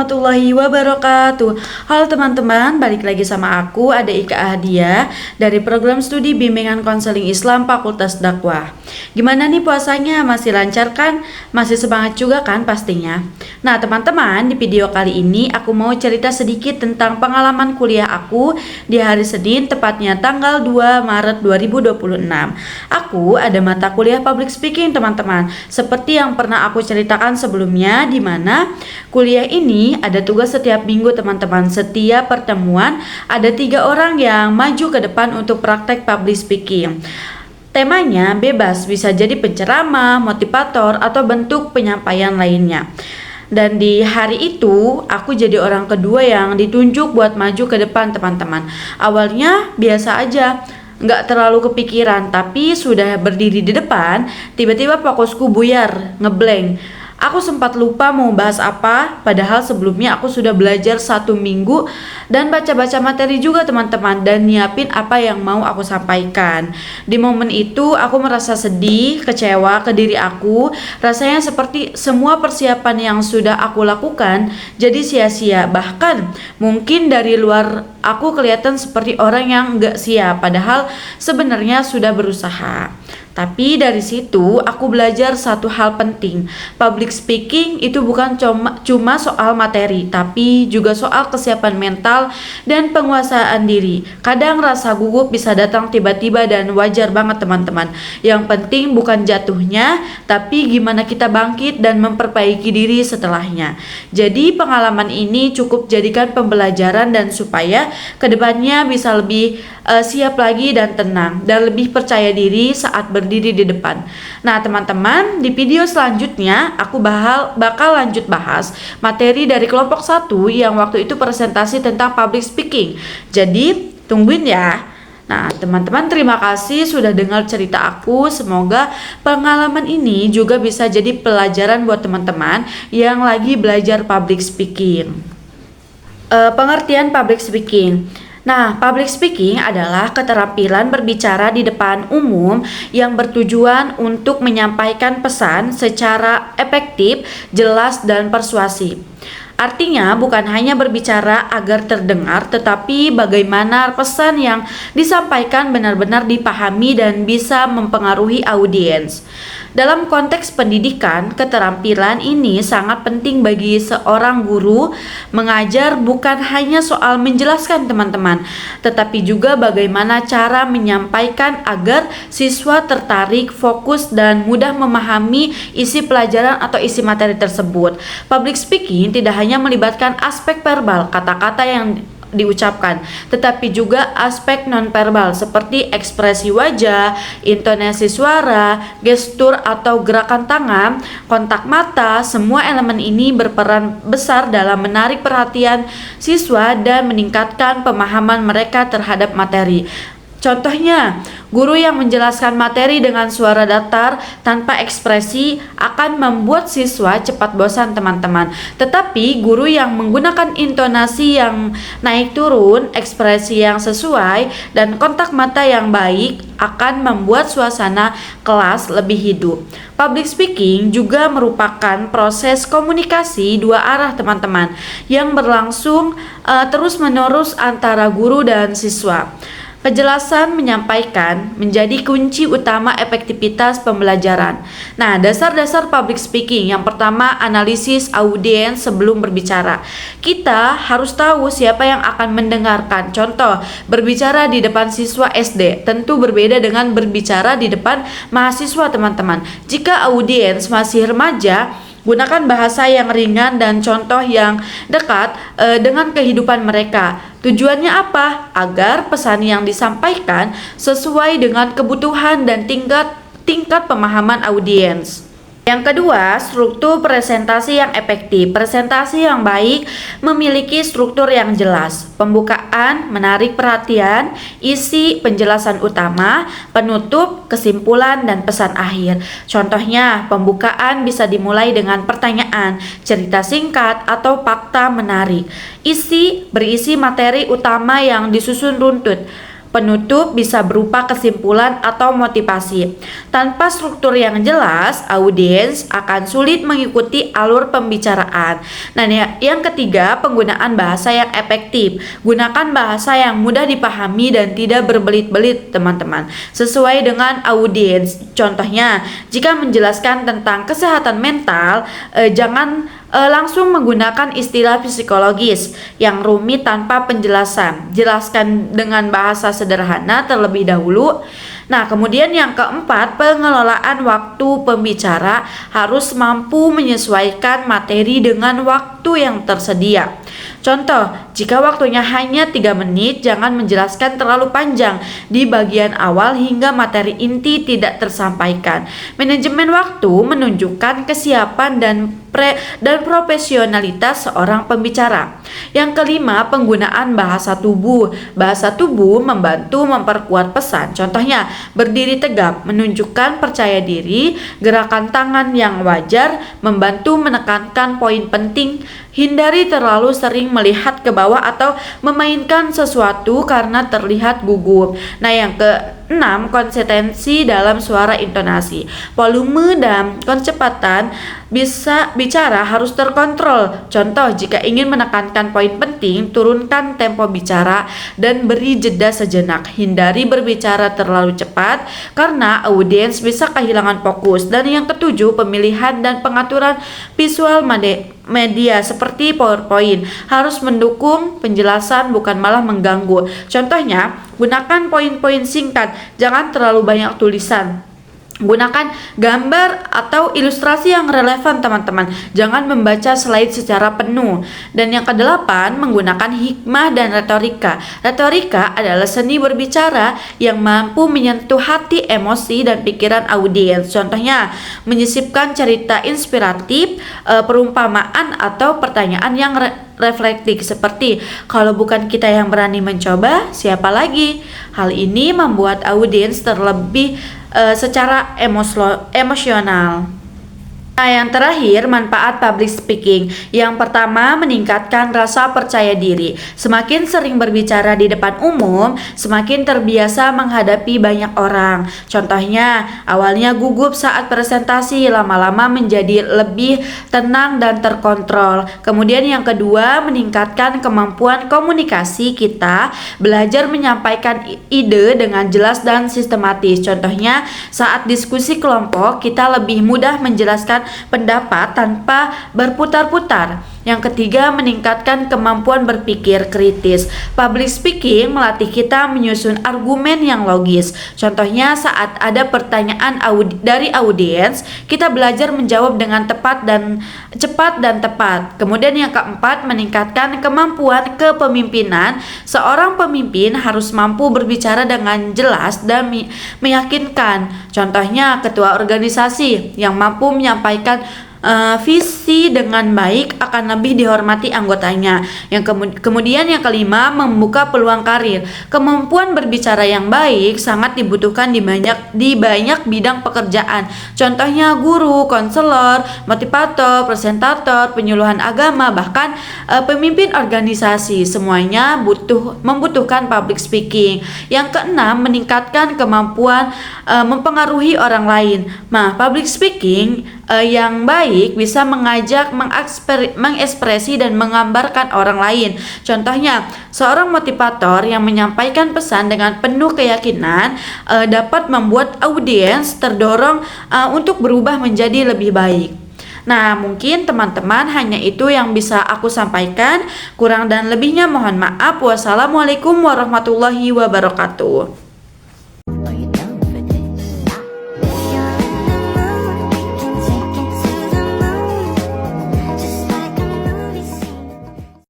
warahmatullahi wabarakatuh. Halo teman-teman, balik lagi sama aku, ada Ika Ahdia dari program studi bimbingan konseling Islam Fakultas Dakwah. Gimana nih puasanya? Masih lancar kan? Masih semangat juga kan pastinya? Nah teman-teman, di video kali ini aku mau cerita sedikit tentang pengalaman kuliah aku di hari Senin, tepatnya tanggal 2 Maret 2026. Aku ada mata kuliah public speaking teman-teman, seperti yang pernah aku ceritakan sebelumnya, di mana kuliah ini ada tugas setiap minggu teman-teman. Setiap pertemuan ada 3 orang yang maju ke depan untuk praktek public speaking. Temanya bebas, bisa jadi penceramah, motivator, atau bentuk penyampaian lainnya. Dan di hari itu aku jadi orang kedua yang ditunjuk buat maju ke depan teman-teman. Awalnya biasa aja, nggak terlalu kepikiran, tapi sudah berdiri di depan, tiba-tiba fokusku buyar, ngeblank. Aku sempat lupa mau bahas apa, padahal sebelumnya aku sudah belajar 1 minggu dan baca-baca materi juga teman-teman, dan nyiapin apa yang mau aku sampaikan. Di momen itu aku merasa sedih, kecewa ke diri aku. Rasanya seperti semua persiapan yang sudah aku lakukan jadi sia-sia. Bahkan mungkin dari luar aku kelihatan seperti orang yang nggak siap, padahal sebenarnya sudah berusaha. Tapi dari situ aku belajar satu hal penting. Public speaking itu bukan cuma soal materi, tapi juga soal kesiapan mental dan penguasaan diri. Kadang rasa gugup bisa datang tiba-tiba dan wajar banget teman-teman. Yang penting bukan jatuhnya, tapi gimana kita bangkit dan memperbaiki diri setelahnya. Jadi pengalaman ini cukup jadikan pembelajaran, dan supaya kedepannya bisa lebih siap lagi dan tenang dan lebih percaya diri saat berdiri di depan. Nah teman-teman, di video selanjutnya aku bakal lanjut bahas materi dari kelompok 1 yang waktu itu presentasi tentang public speaking. Jadi tungguin ya. Nah teman-teman, terima kasih sudah dengar cerita aku. Semoga pengalaman ini juga bisa jadi pelajaran buat teman-teman yang lagi belajar public speaking. Pengertian public speaking. Nah, public speaking adalah keterampilan berbicara di depan umum yang bertujuan untuk menyampaikan pesan secara efektif, jelas, dan persuasif. Artinya bukan hanya berbicara agar terdengar, tetapi bagaimana pesan yang disampaikan benar-benar dipahami dan bisa mempengaruhi audiens. Dalam konteks pendidikan, keterampilan ini sangat penting bagi seorang guru. Mengajar bukan hanya soal menjelaskan teman-teman, tetapi juga bagaimana cara menyampaikan agar siswa tertarik, fokus, dan mudah memahami isi pelajaran atau isi materi tersebut. Public speaking tidak hanya melibatkan aspek verbal, kata-kata yang diucapkan, tetapi juga aspek nonverbal seperti ekspresi wajah, intonasi suara, gestur atau gerakan tangan, kontak mata. Semua elemen ini berperan besar dalam menarik perhatian siswa dan meningkatkan pemahaman mereka terhadap materi. Contohnya, guru yang menjelaskan materi dengan suara datar tanpa ekspresi akan membuat siswa cepat bosan teman-teman. Tetapi guru yang menggunakan intonasi yang naik turun, ekspresi yang sesuai, dan kontak mata yang baik akan membuat suasana kelas lebih hidup. Public speaking juga merupakan proses komunikasi 2 arah teman-teman yang berlangsung terus-menerus antara guru dan siswa. Kejelasan menyampaikan menjadi kunci utama efektivitas pembelajaran. Nah, dasar-dasar public speaking. Yang pertama, analisis audiens sebelum berbicara. Kita harus tahu siapa yang akan mendengarkan. Contoh, berbicara di depan siswa SD tentu berbeda dengan berbicara di depan mahasiswa teman-teman. Jika audiens masih remaja, gunakan bahasa yang ringan dan contoh yang dekat dengan kehidupan mereka. Tujuannya apa? Agar pesan yang disampaikan sesuai dengan kebutuhan dan tingkat pemahaman audiens. Yang kedua, struktur presentasi yang efektif. Presentasi yang baik memiliki struktur yang jelas. Pembukaan, menarik perhatian, isi, penjelasan utama, penutup, kesimpulan, dan pesan akhir. Contohnya, pembukaan bisa dimulai dengan pertanyaan, cerita singkat, atau fakta menarik. Isi berisi materi utama yang disusun runtut. Penutup bisa berupa kesimpulan atau motivasi. Tanpa struktur yang jelas, audiens akan sulit mengikuti alur pembicaraan. Nah, yang ketiga, penggunaan bahasa yang efektif. Gunakan bahasa yang mudah dipahami dan tidak berbelit-belit, teman-teman, sesuai dengan audiens. Contohnya, jika menjelaskan tentang kesehatan mental, jangan langsung menggunakan istilah psikologis yang rumit tanpa penjelasan. Jelaskan dengan bahasa sederhana terlebih dahulu. Nah, kemudian yang keempat, pengelolaan waktu pembicara harus mampu menyesuaikan materi dengan waktu yang tersedia. Contoh, jika waktunya hanya 3 menit, jangan menjelaskan terlalu panjang di bagian awal hingga materi inti tidak tersampaikan. Manajemen waktu menunjukkan kesiapan dan profesionalitas seorang pembicara. Yang kelima, penggunaan bahasa tubuh. Bahasa tubuh membantu memperkuat pesan. Contohnya, berdiri tegap menunjukkan percaya diri, gerakan tangan yang wajar membantu menekankan poin penting. Hindari terlalu sering melihat ke bawah atau memainkan sesuatu karena terlihat gugup. Nah, yang keenam, konsistensi dalam suara intonasi. Volume dan kecepatan bicara harus terkontrol. Contoh, jika ingin menekankan poin penting, turunkan tempo bicara dan beri jeda sejenak. Hindari berbicara terlalu cepat karena audiens bisa kehilangan fokus. Dan yang ketujuh, pemilihan dan pengaturan visual media seperti PowerPoint harus mendukung penjelasan, bukan malah mengganggu. Contohnya, gunakan poin-poin singkat, jangan terlalu banyak tulisan. Gunakan gambar atau ilustrasi yang relevan, teman-teman. Jangan membaca slide secara penuh. Dan yang kedelapan, menggunakan hikmah dan retorika. Retorika adalah seni berbicara yang mampu menyentuh hati, emosi, dan pikiran audiens. Contohnya, menyisipkan cerita inspiratif, perumpamaan, atau pertanyaan yang reflektif seperti, kalau bukan kita yang berani mencoba, siapa lagi? Hal ini membuat audiens terlebih secara emosional. Nah, yang terakhir, manfaat public speaking. Yang pertama, meningkatkan rasa percaya diri. Semakin sering berbicara di depan umum, semakin terbiasa menghadapi banyak orang. Contohnya, awalnya gugup saat presentasi, lama-lama menjadi lebih tenang dan terkontrol. Kemudian yang kedua, meningkatkan kemampuan komunikasi kita, belajar menyampaikan ide dengan jelas dan sistematis. Contohnya, saat diskusi kelompok, kita lebih mudah menjelaskan pendapat tanpa berputar-putar. Yang ketiga, meningkatkan kemampuan berpikir kritis. Public speaking melatih kita menyusun argumen yang logis. Contohnya, saat ada pertanyaan dari audiens, kita belajar menjawab dengan cepat dan tepat. Kemudian yang keempat, meningkatkan kemampuan kepemimpinan. Seorang pemimpin harus mampu berbicara dengan jelas dan meyakinkan. Contohnya, ketua organisasi yang mampu menyampaikan visi dengan baik akan lebih dihormati anggotanya. Kemudian yang kelima, membuka peluang karir. Kemampuan berbicara yang baik sangat dibutuhkan di banyak bidang pekerjaan. Contohnya guru, konselor, motivator, presentator, penyuluhan agama, bahkan pemimpin organisasi. Semuanya membutuhkan public speaking. Yang keenam, meningkatkan kemampuan mempengaruhi orang lain. Nah, public speaking yang baik bisa mengajak, mengekspresi dan menggambarkan orang lain. Contohnya, seorang motivator yang menyampaikan pesan dengan penuh keyakinan dapat membuat audiens terdorong untuk berubah menjadi lebih baik. Nah, mungkin teman-teman hanya itu yang bisa aku sampaikan. Kurang dan lebihnya mohon maaf. Wassalamualaikum warahmatullahi wabarakatuh.